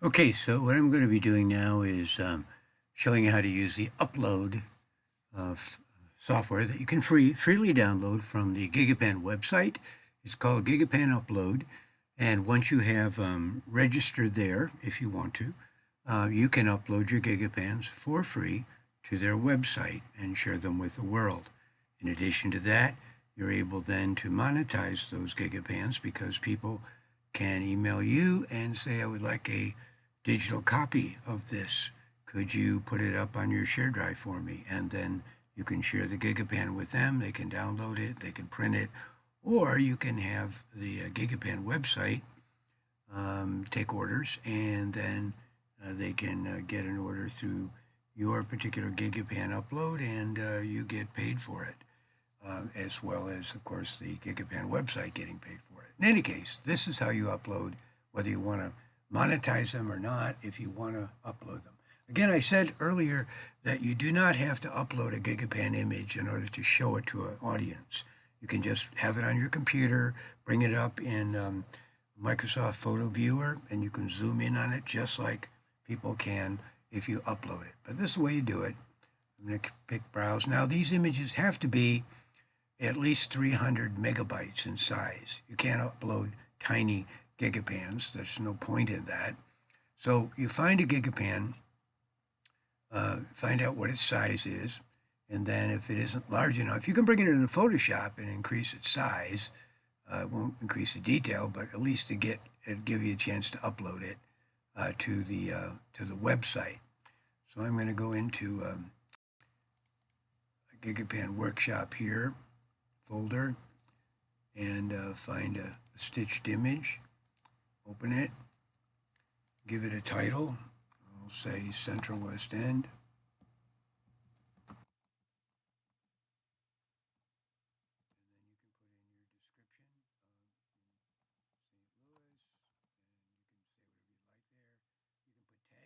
Okay, so what I'm going to be doing now is showing you how to use the upload software that you can freely download from the Gigapan website. It's called Gigapan Upload. And once you have registered there, if you want to, you can upload your Gigapans for free to their website and share them with the world. In addition to that, you're able then to monetize those Gigapans because people can email you and say, I would like a digital copy of this. Could you put it up on your share drive for me? And then you can share the Gigapan with them. They can download it, they can print it, or you can have the Gigapan website take orders, and then they can get an order through your particular Gigapan upload, and you get paid for it, as well as, of course, the Gigapan website getting paid for it. In any case, this is how you upload, whether you want to monetize them or not, if you want to upload them. Again, I said earlier that you do not have to upload a Gigapan image in order to show it to an audience. You can just have it on your computer, bring it up in Microsoft Photo Viewer, and you can zoom in on it just like people can if you upload it. But this is the way you do it. I'm going to pick Browse. Now, these images have to be at least 300 megabytes in size. You can't upload tiny Gigapans. There's no point in that. So you find a Gigapan, find out what its size is, and then if it isn't large enough, you can bring it into Photoshop and increase its size. It won't increase the detail, but at least to give you a chance to upload it to the website. So I'm going to go into a Gigapan Workshop here folder and find a stitched image. Open it, give it a title. I'll say Central West End.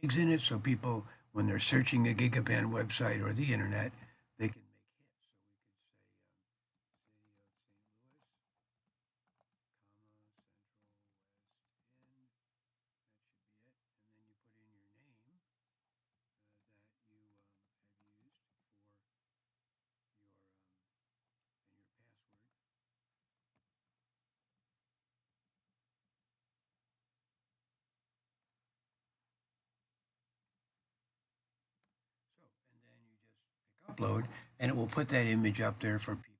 Tags in it so people, when they're searching the Gigapan website or the internet, they can make hits. So, and then you just pick upload, and it will put that image up there for people.